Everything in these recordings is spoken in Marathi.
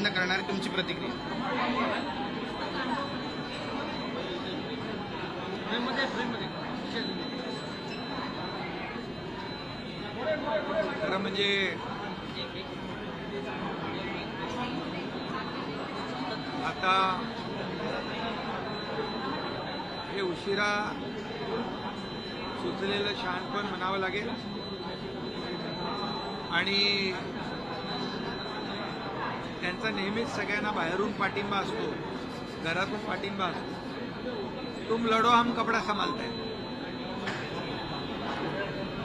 बंद करणार, तुमची प्रतिक्रिया? खरं म्हणजे आता हे उशिरा सुचलेलं शहाणपण म्हणावं लागेल आणि त्यांचा नेहमीच सगळ्यांना बाहेरून पाठिंबा असतो, घरातून पाठिंबा असतो. तुम लढो हम कपडा संभालताय.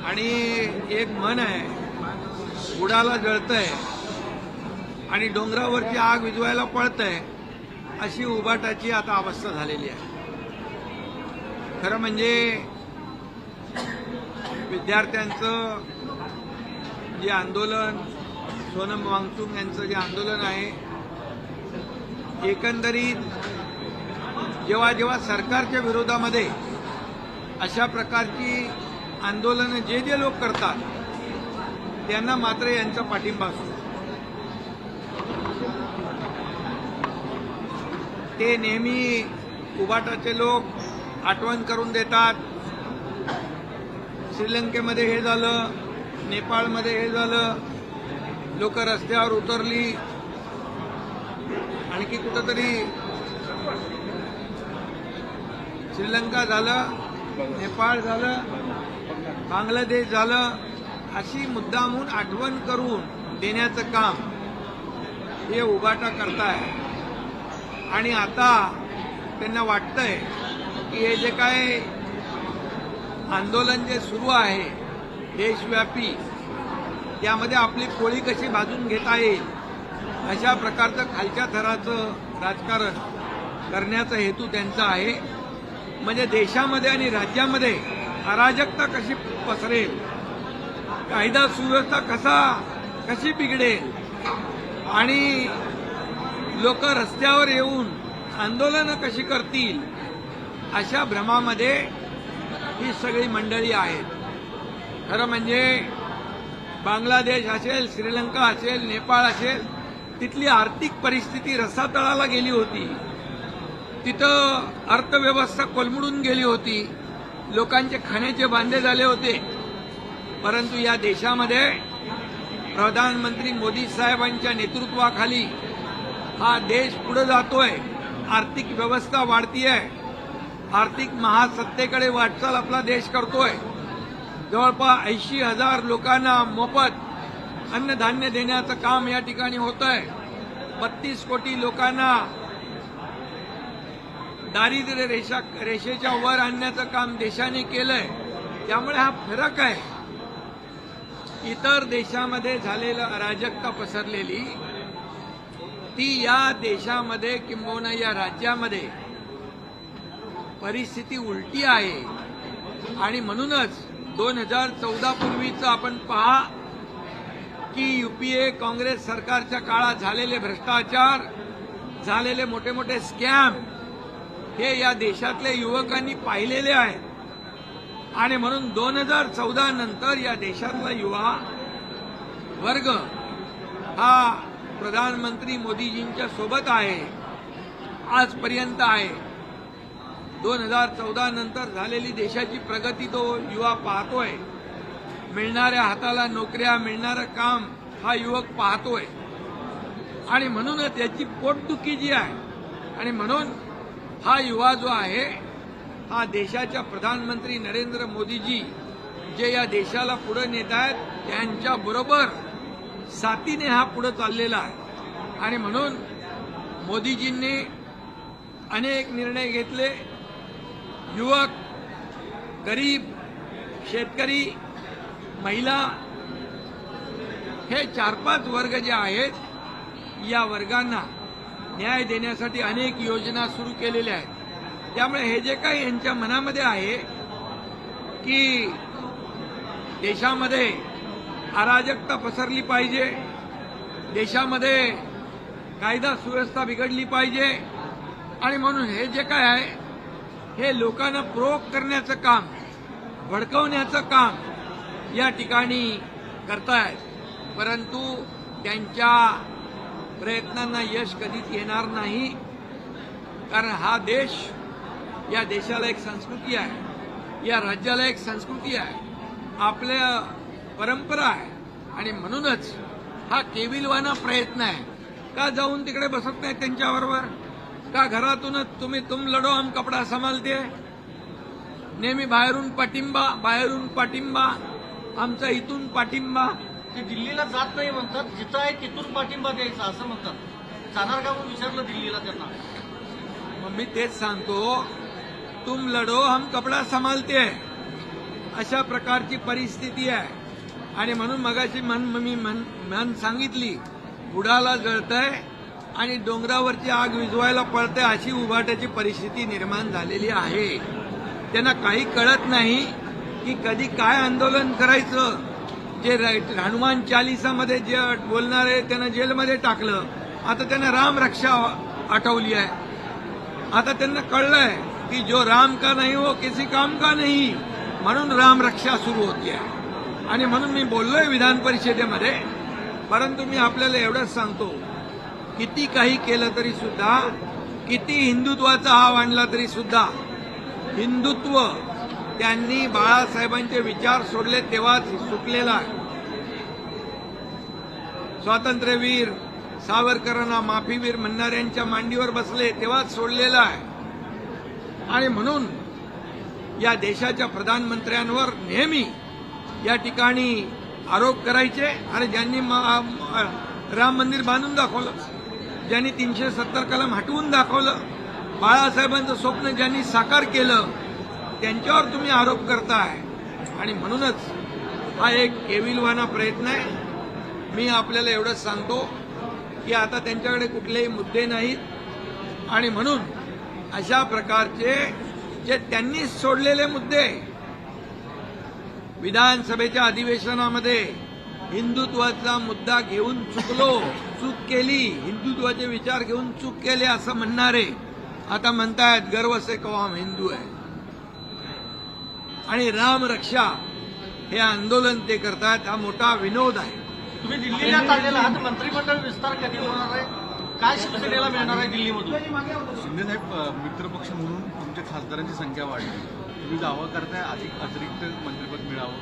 आणि एक म्हण आहे, बुडाला जळतंय आणि डोंगरावरची आग विझवायला पळतंय, अशी उबाटाची आता अवस्था झालेली आहे. खरं म्हणजे विद्यार्थ्यांचं जे आंदोलन, सोनम वांगचुक यांचं जे आंदोलन आहे, एकंदरीत जेव्हा जेव्हा सरकारच्या विरोधामध्ये अशा प्रकारची आंदोलनं जे जे लोक करतात त्यांना मात्र यांचा पाठिंबा असतो. ते नेहमी उबाटाचे लोक आठवण करून देतात, श्रीलंकेमध्ये हे झालं, नेपाळमध्ये हे झालं, लोक रस्त्यावर उतरली, आणखी कुठंतरी श्रीलंका झालं, नेपाळ झालं, बांगलादेश झालं, अशी मुद्दामून आठवण करून देण्याचं काम हे उबाटा करताय. आणि आता त्यांना वाटतंय की हे जे काय आंदोलन जे सुरू आहे देशव्यापी, त्यामध्ये आपली पोळी कशी भाजून घेता येईल अशा प्रकारचं खालच्या थराचं राजकारण करण्याचा हेतू त्यांचा आहे. म्हणजे देशामध्ये आणि राज्यामध्ये अराजकता कशी पसरेल, कायदा सुव्यवस्था कशी बिघडेल आणि लोक रस्त्यावर येऊन आंदोलनं कशी करतील, अशा भ्रमामध्ये ही सगळी मंडळी आहेत. खरं म्हणजे बांगलादेश असेल, श्रीलंका असेल, नेपाळ असेल, तिथली आर्थिक परिस्थिती रसातळाला गेली होती. तिथं अर्थव्यवस्था कोलमडून गेली होती, लोकांचे खाण्याचे बांधे झाले होते. परंतु या देशामध्ये प्रधानमंत्री मोदी साहेबांच्या नेतृत्वाखाली हा देश पुढे जातोय, आर्थिक व्यवस्था वाढतीये, आर्थिक महासत्तेकडे वाटचाल आपला देश करतोय. जवळपास 80,000 लोकांना मोफत अन्नधान्य देण्याचं काम या ठिकाणी होतंय. 32 कोटी लोकांना दारिद्र्य रेषेच्या वर आणण्याचं काम देशाने केलंय. त्यामुळे हा फरक आहे. इतर देशामध्ये झालेलं अराजकता पसरलेली ती या देशामध्ये किंबहुना या राज्यामध्ये परिस्थिती उलटी आहे. आणि म्हणूनच 2014 पूर्वीचं आपण पहा की यूपीए काँग्रेस सरकारच्या काळात झालेले भ्रष्टाचार, झालेले मोठे मोठे स्कॅम हे या देशातल्या युवकांनी पाहिलेले आहेत. आणि म्हणून 2014 नंतर या देशातला युवा वर्ग हा प्रधानमंत्री मोदीजींच्या सोबत आहे, आजपर्यंत आहे. 2014 नंतर झालेली देशाची प्रगती तो युवा पाहतोय. मिळणाऱ्या हाताला नोकऱ्या, मिळणारं काम हा युवक पाहतोय. आणि म्हणूनच याची पोटदुखी जी आहे, आणि म्हणून हा युवा जो आहे हा देशाच्या प्रधानमंत्री नरेंद्र मोदीजी जे या देशाला पुढे नेत आहेत त्यांच्याबरोबर साथीने हा पुढे चाललेला आहे. आणि म्हणून मोदीजींनी अनेक निर्णय घेतले. युवक, गरीब, शेतकरी, महिला हे 4-5 वर्ग जे आहेत, या वर्गांना न्याय देण्यासाठी अनेक योजना सुरू केलेल्या आहेत. त्यामुळे हे जे काही यांच्या मनामध्ये आहे की देशामध्ये अराजकता पसरली पाहिजे, देशामध्ये कायदा सुव्यवस्था बिघडली पाहिजे, आणि म्हणून हे जे काय आहे हे लोकांना प्रोवोक करण्याचं काम, भडकवण्याचं काम या ठिकाणी करतायत. परंतु त्यांच्या प्रयत्नांना यश कधीच येणार नाही. कारण हा देश, या देशाला एक संस्कृती आहे, या राज्याला एक संस्कृती आहे, आपल्या परंपरा आहे. आणि म्हणूनच हा केविलवाना प्रयत्न आहे. का जाऊन तिकडे बसत नाही त्यांच्याबरोबर? का घरातूनच तुम लढो हम कपडा संभालते, नेहमी बाहेरून पाठिंबा, आमचा इथून पाठिंबा. ते दिल्लीला जात नाही म्हणतात, जिथं आहे तिथून पाठिंबा द्यायचा असं म्हणतात. जाणार का म्हणून विचारलं दिल्लीला त्यांना. मग मी तेच सांगतो, तुम लढो हम कपडा संभालते, अशा प्रकारची परिस्थिती आहे. आणि म्हणून मगाशी मी सांगितली, बुडाला जळतंय आणि डोंगरावरची आग विझवायला पळते, अशी उभाट्याची परिस्थिती निर्माण झालेली आहे. त्यांना काही कळत नाही की कधी काय आंदोलन करायचं. जे हनुमान चालिसामध्ये जे बोलणारे त्यांना जेलमध्ये टाकलं, आता त्यांना राम रक्षा आठवली आहे. आता त्यांना कळलंय की जो राम का नहीं वो किसी काम का नहीं, म्हणून राम रक्षा सुरू होती आहे. आणि म्हणून मी बोललोय विधान परिषदेमध्ये. परंतु मी आपल्याला एवढंच सांगतो, किती काही केलं तरी सुद्धा, किती हिंदुत्वाचा हाव आणला तरी सुद्धा, हिंदुत्व त्यांनी बाळासाहेबांचे विचार सोडले तेव्हाच सुटलेला आहे. स्वातंत्र्यवीर सावरकरांना माफीवीर म्हणणाऱ्यांच्या मांडीवर बसले तेव्हाच सोडलेला आहे. आणि म्हणून या देशाच्या प्रधानमंत्र्यांवर नेहमी या ठिकाणी आरोप करायचे. आणि ज्यांनी राम मंदिर बांधून दाखवलं, ज्यांनी 370 कलम हटवून दाखवलं, बाळासाहेबांचं स्वप्न ज्यांनी साकार केलं, त्यांच्यावर तुम्ही आरोप करताय. आणि म्हणूनच हा एक केविलवाना प्रयत्न आहे. मी आपल्याला एवढंच सांगतो की आता त्यांच्याकडे कुठलेही मुद्दे नाहीत. आणि म्हणून अशा प्रकारचे जे त्यांनी सोडलेले मुद्दे, विधानसभेच्या अधिवेशनामध्ये हिंदुत्वाचा मुद्दा घेऊन चूक केली, हिंदुत्वाचे विचार घेऊन चूक केले असं म्हणणारे आता म्हणतायत गर्व से कहो हम हिंदू आहे. आणि राम रक्षा हे आंदोलन ते करतायत, हा मोठा विनोद आहे. तुम्ही दिल्लीला चाललेला आहात, मंत्रिमंडळ विस्तार कधी होणार आहे? काय शिवसेनेला मिळणार आहे दिल्लीमधून? शिंदेसाहेब, मित्रपक्ष म्हणून तुमच्या खासदारांची संख्या वाढली, तुम्ही दावा करताय अधिक अतिरिक्त मंत्रिपद मिळावं.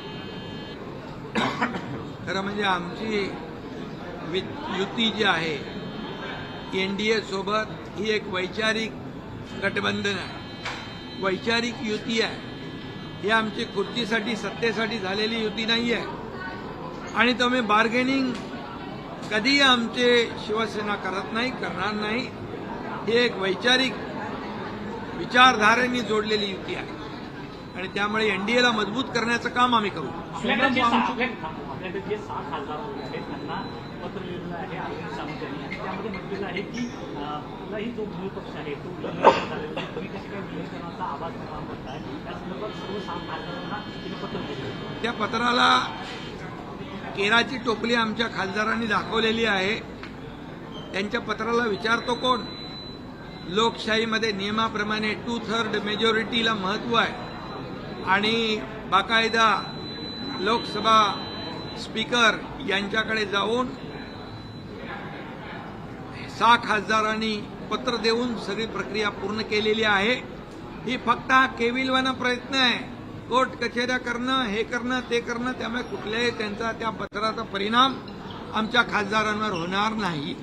खरं म्हणजे आमची युती जी आहे एनडीए सोबत, ही एक वैचारिक गठबंधन आहे, वैचारिक युती आहे. ही आमची खुर्चीसाठी, सत्तेसाठी झालेली युती नाही आहे. आणि तुम्ही बार्गेनिंग कधीही आमचे शिवसेना करत नाही, करणार नाही. ही एक वैचारिक विचारधारेने जोडलेली युती आहे. आणि त्यामुळे एनडीएला मजबूत करण्याचं काम आम्ही करू. आपल्याकडे जे 6 खासदार आहेत त्यांना पत्र लिहिलेलं आहे अरविंद सावंत यांनी, आणि त्यामध्ये म्हटलेलं आहे की कुठलाही जो मूळ पक्ष आहे तो तुम्ही कशी काय विलीनीकरणाचा आवाज निर्माण करताय, त्या संदर्भात सर्व 6 खासदारांना तिने पत्र दिलं. त्या पत्राला केराची टोपली आमच्या खासदारांनी दाखवलेली आहे. त्यांच्या पत्राला विचारतो कोण? लोकशाहीमध्ये नियमाप्रमाणे 2/3 मेजॉरिटीला महत्व आहे. आणि बाकायदा लोकसभा स्पीकर यांच्याकडे जाऊन 6 खासदारांनी पत्र देऊन सगळी प्रक्रिया पूर्ण केलेली आहे. ही फक्त हा केविलवाना प्रयत्न आहे, कोर्ट कचेऱ्या करणं, हे करणं, ते करणं. त्यामुळे कुठल्याही त्यांचा त्या पत्राचा परिणाम आमच्या खासदारांवर होणार नाही.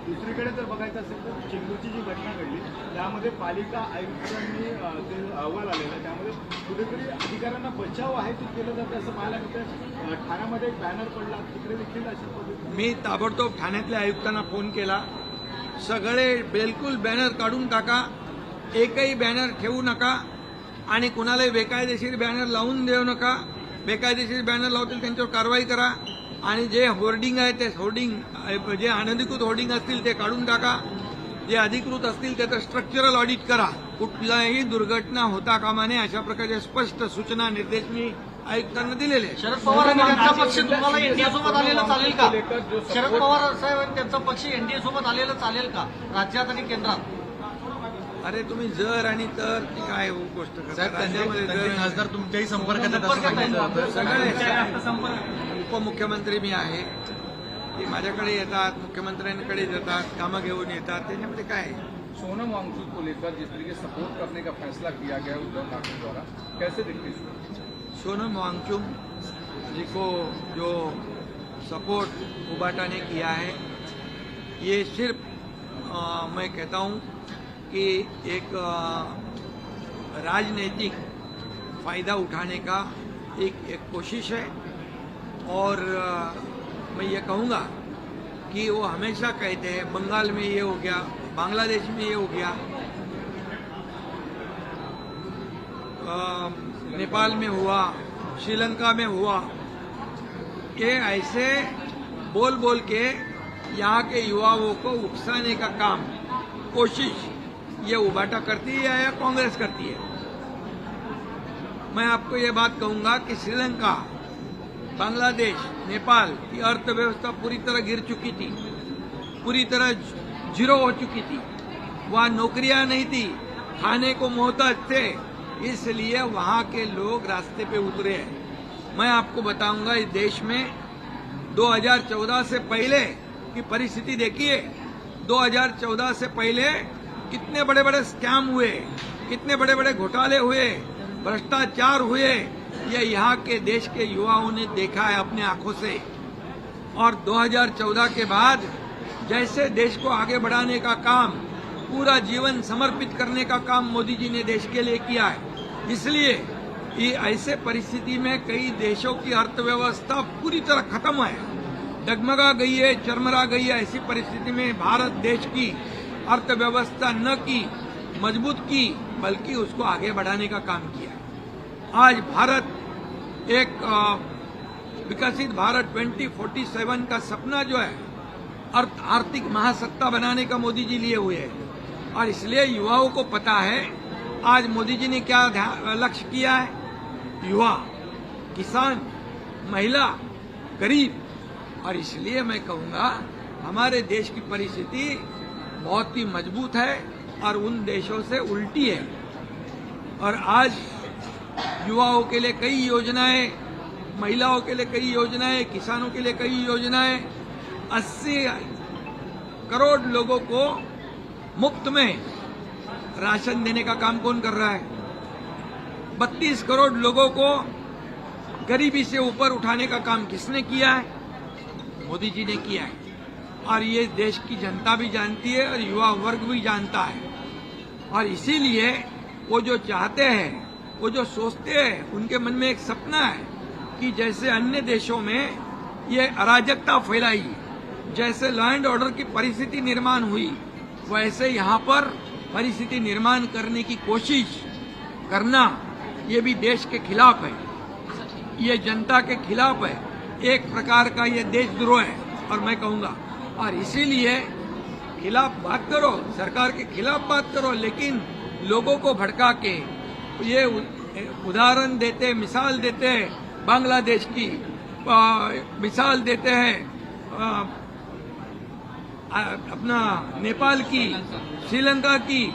दुसरीकडे जर बघायचं असेल तर चेंबूरची जी घटना घडली त्यामध्ये पालिका आयुक्तांनी ते अहवाल आलेला, त्यामध्ये कुठेतरी अधिकाऱ्यांना बचाव आहे ते केलं जातं असं पाहायला मिळतं. ठाण्यामध्ये एक बॅनर पडला, तिकडे देखील अशा पद्धतीने मी ताबडतोब ठाण्यातल्या आयुक्तांना फोन केला. सगळे बिलकुल बॅनर काढून टाका, एकही बॅनर ठेवू नका आणि कुणालाही बेकायदेशीर बॅनर लावून देऊ नका. बेकायदेशीर बॅनर लावतील त्यांच्यावर कारवाई करा. आणि जे होर्डिंग आहे ते होर्डिंग, जे अनधिकृत होर्डिंग असतील ते काढून टाका. जे अधिकृत असतील त्याचं स्ट्रक्चरल ऑडिट करा. कुठलाही दुर्घटना होता कामा नये अशा प्रकारचे स्पष्ट सूचना, निर्देश मी आयुक्तांना दिलेले आहेत. शरद पवार आणि त्यांचा पक्ष तुम्हाला एनडीए सोबत आलेला चालेल का? शरद पवार साहेब आणि त्यांचा पक्ष एनडीए सोबत आलेला चालेल का राज्यात आणि केंद्रात? अरे तुम्ही जर आणि तर ती काय गोष्ट करता? राज्यामध्ये त्यांचे जर खासदार तुमच्याही संपर्कात आहेत असं संपर्कात सांगितलं आहेत. जातं. सगळे उपमुख्यमंत्री मी आहे, ते माझ्याकडे येतात, मुख्यमंत्र्यांकडे जातात, कामं घेऊन येतात. त्याच्यामध्ये काय आहे? सोनम वांगचुक को लेकर जिस तरीके से सपोर्ट करने का फैसला किया गया उद्धव ठाकरे द्वारा, कैसे देखते हैं? सोनम वांगचुक जी को जो सपोर्ट उबाटा ने किया है, ये सिर्फ मैं कहता हूँ कि एक राजनीतिक फायदा उठाने का एक कोशिश है। और मैं ये कहूँगा कि वो हमेशा कहते हैं बंगाल में ये हो गया, बांग्लादेश में ये हो गया, नेपाल में हुआ, श्रीलंका में हुआ। ये ऐसे बोल बोल के यहाँ के युवाओं को उकसाने का काम, कोशिश ये उबाटा करती है या कांग्रेस करती है। मैं आपको ये बात कहूंगा कि श्रीलंका, बांग्लादेश, नेपाल की अर्थव्यवस्था पूरी तरह गिर चुकी थी, पूरी तरह जीरो हो चुकी थी। वहाँ नौकरियां नहीं थी, खाने को मोहताज थे, इसलिए वहाँ के लोग रास्ते पे उतरे हैं। मैं आपको बताऊंगा इस देश में 2014 से पहले की परिस्थिति देखिए। 2014 से पहले कितने बड़े बड़े स्कैम हुए, कितने बड़े बड़े घोटाले हुए, भ्रष्टाचार हुए, ये यहाँ के देश के युवाओं ने देखा है अपने आंखों से। और 2014 के बाद जैसे देश को आगे बढ़ाने का काम, पूरा जीवन समर्पित करने का काम मोदी जी ने देश के लिए किया है। इसलिए ये ऐसे परिस्थिति में कई देशों की अर्थव्यवस्था पूरी तरह खत्म है, डगमगा गई है, चरमरा गई है। ऐसी परिस्थिति में भारत देश की अर्थव्यवस्था न की मजबूत की, बल्कि उसको आगे बढ़ाने का काम किया। आज भारत एक विकसित भारत 2047 का सपना जो है, आर्थिक महासत्ता बनाने का मोदी जी लिए हुए हैं। और इसलिए युवाओं को पता है आज मोदी जी ने क्या लक्ष्य किया है। युवा, किसान, महिला, गरीब। और इसलिए मैं कहूँगा हमारे देश की परिस्थिति बहुत ही मजबूत है और उन देशों से उल्टी है। और आज युवाओं के लिए कई योजनाएं, महिलाओं के लिए कई योजनाएं, किसानों के लिए कई योजनाएं, 80 करोड़ लोगों को मुफ्त में राशन देने का काम कौन कर रहा है? 32 करोड़ लोगों को गरीबी से ऊपर उठाने का काम किसने किया है? मोदी जी ने किया है। और ये देश की जनता भी जानती है और युवा वर्ग भी जानता है। और इसीलिए वो जो चाहते हैं, वो जो सोचते हैं, उनके मन में एक सपना है कि जैसे अन्य देशों में ये अराजकता फैलाई, जैसे लॉ एंड ऑर्डर की परिस्थिति निर्माण हुई, वैसे यहाँ पर परिस्थिति निर्माण करने की कोशिश करना, ये भी देश के खिलाफ है, ये जनता के खिलाफ है, एक प्रकार का ये देशद्रोह है। और मैं कहूँगा, और इसीलिए खिलाफ बात करो, सरकार के खिलाफ बात करो, लेकिन लोगों को भड़का के ये उदाहरण देते, मिसाल देते हैं बांग्लादेश की, मिसाल देते हैं अपना नेपाल की, श्रीलंका की,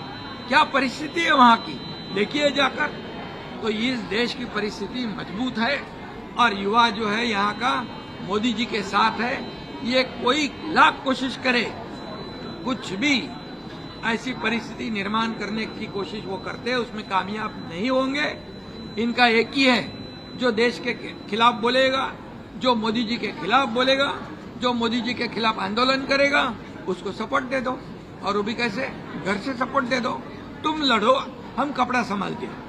क्या परिस्थिति है वहाँ की, देखिए जाकर। तो इस देश की परिस्थिति मजबूत है और युवा जो है यहाँ का मोदी जी के साथ है। ये कोई लाख कोशिश करे, कुछ भी ऐसी परिस्थिति निर्माण करने की कोशिश वो करते हैं, उसमें कामयाब नहीं होंगे। इनका एक ही है, जो देश के खिलाफ बोलेगा, जो मोदी जी के खिलाफ बोलेगा, जो मोदी जी के खिलाफ आंदोलन करेगा, उसको सपोर्ट दे दो। और वो भी कैसे? घर से सपोर्ट दे दो, तुम लड़ो, हम कपड़ा संभालते हैं।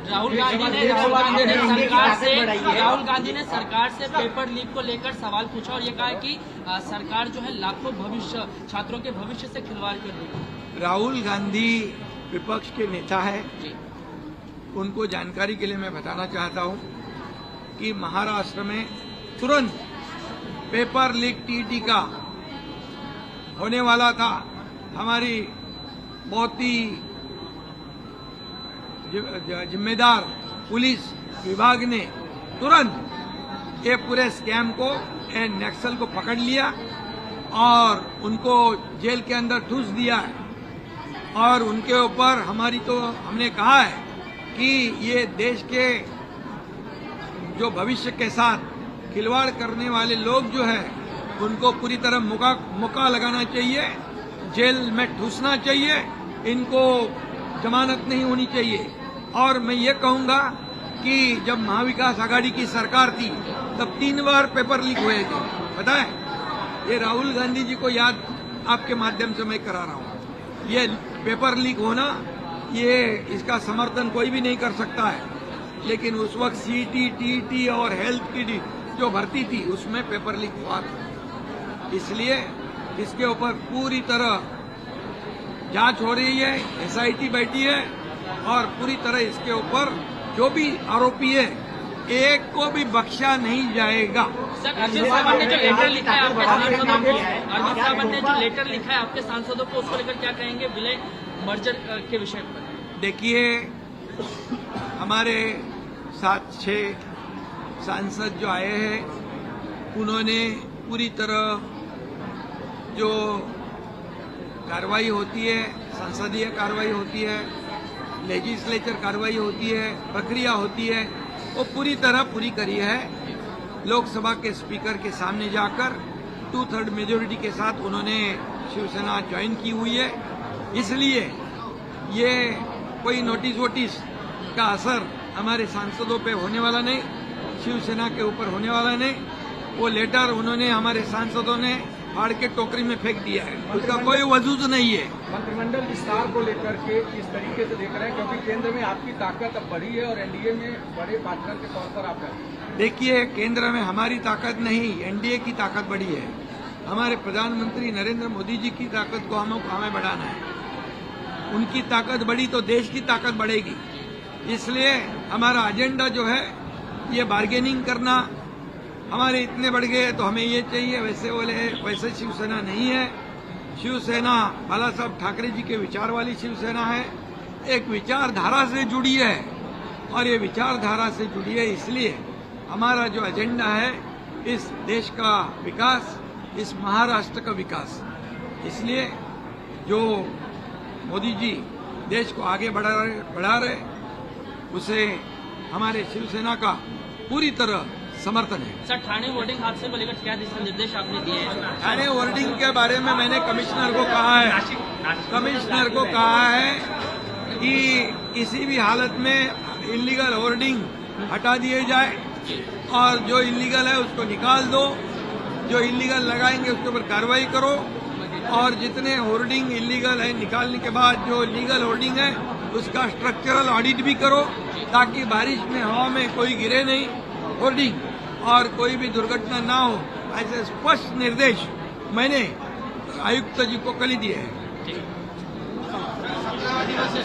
राहुल गांधी ने सरकार से पेपर लीक को लेकर सवाल पूछा और ये कहा कि सरकार जो है लाखों छात्रों के भविष्य से खिलवाड़ कर रही है। राहुल गांधी विपक्ष के नेता है, उनको जानकारी के लिए मैं बताना चाहता हूं कि महाराष्ट्र में तुरंत पेपर लीक टीटी का होने वाला था। हमारी बहुत ही जिम्मेदार पुलिस विभाग ने तुरंत ये पूरे स्कैम को, नक्सल को पकड़ लिया और उनको जेल के अंदर ठूस दिया है। और उनके ऊपर हमने कहा है कि ये देश के जो भविष्य के साथ खिलवाड़ करने वाले लोग जो है उनको पूरी तरह मुका लगाना चाहिए, जेल में ठूसना चाहिए, इनको जमानत नहीं होनी चाहिए। और मैं ये कहूंगा कि जब महाविकास आघाड़ी की सरकार थी तब 3 बार पेपर लीक हुए थे, पता है? ये राहुल गांधी जी को याद आपके माध्यम से मैं करा रहा हूं। ये पेपर लीक होना, ये इसका समर्थन कोई भी नहीं कर सकता है, लेकिन उस वक्त सीटी, टीटी और हेल्थ की जो भर्ती थी उसमें पेपर लीक हुआ था। इसलिए इसके ऊपर पूरी तरह जांच हो रही है, एसआईटी बैठी है और पूरी तरह इसके ऊपर जो भी आरोपी है एक को भी बख्शा नहीं जाएगा। सर, अर्जुन सावंत ने जो लेटर लिखा है आपके सांसदों को, अर्जुन सावंत ने जो लेटर लिखा है आपके सांसदों को, उसको लेकर क्या कहेंगे विलय मर्जर के विषय पर? देखिए, हमारे 7-6 सांसद जो आए हैं उन्होंने पूरी तरह जो कार्रवाई होती है, संसदीय कार्रवाई होती है, लेजिस्लेचर कार्रवाई होती है, प्रक्रिया होती है, वो पूरी तरह पूरी करी है। लोकसभा के स्पीकर के सामने जाकर 2/3 मेजोरिटी के साथ उन्होंने शिवसेना ज्वाइन की हुई है। इसलिए ये कोई नोटिस वोटिस का असर हमारे सांसदों पे होने वाला नहीं, शिवसेना के ऊपर होने वाला नहीं। वो लेटर उन्होंने हमारे सांसदों ने फाड़ के टोकरी में फेंक दिया है, उसका कोई वजूद नहीं है। मंत्रिमंडल विस्तार को लेकर के इस तरीके से देख रहे हैं, क्योंकि केंद्र में आपकी ताकत अब बढ़ी है और एनडीए में बड़े पार्टनर के तौर पर आप हैं। देखिए, केंद्र में हमारी ताकत नहीं, एनडीए की ताकत बढ़ी है। हमारे प्रधानमंत्री नरेंद्र मोदी जी की ताकत को हमें बढ़ाना है। उनकी ताकत बढ़ी तो देश की ताकत बढ़ेगी। इसलिए हमारा एजेंडा जो है ये बार्गेनिंग करना, हमारे इतने बढ़ गए तो हमें ये चाहिए, वैसे बोले, वैसे शिवसेना नहीं है। शिवसेना बाला साहब ठाकरे जी के विचार वाली शिवसेना है, एक विचारधारा से जुड़ी है और ये विचारधारा से जुड़ी है। इसलिए हमारा जो एजेंडा है इस देश का विकास, इस महाराष्ट्र का विकास। इसलिए जो मोदी जी देश को आगे बढ़ा रहे उसे हमारे शिवसेना का पूरी तरह समर्थन है। सर, ठाणे होर्डिंग हादसे को लेकर क्या दिशा निर्देश आपने दिए हैं? ठाणे होर्डिंग के बारे में मैंने कमिश्नर को कहा है, कमिश्नर को कहा है कि किसी भी हालत में इलीगल होर्डिंग हटा दिए जाए और जो इलीगल है उसको निकाल दो, जो इलीगल लगाएंगे उसके ऊपर कार्रवाई करो और जितने होर्डिंग इलीगल है निकालने के बाद जो लीगल होर्डिंग है उसका स्ट्रक्चरल ऑडिट भी करो, ताकि बारिश में हवा में कोई गिरे नहीं होर्डिंग और कोई भी दुर्घटना ना हो। ऐसे स्पष्ट निर्देश मैंने आयुक्त जी को कल ही दिए हैं। 17 दिवसीय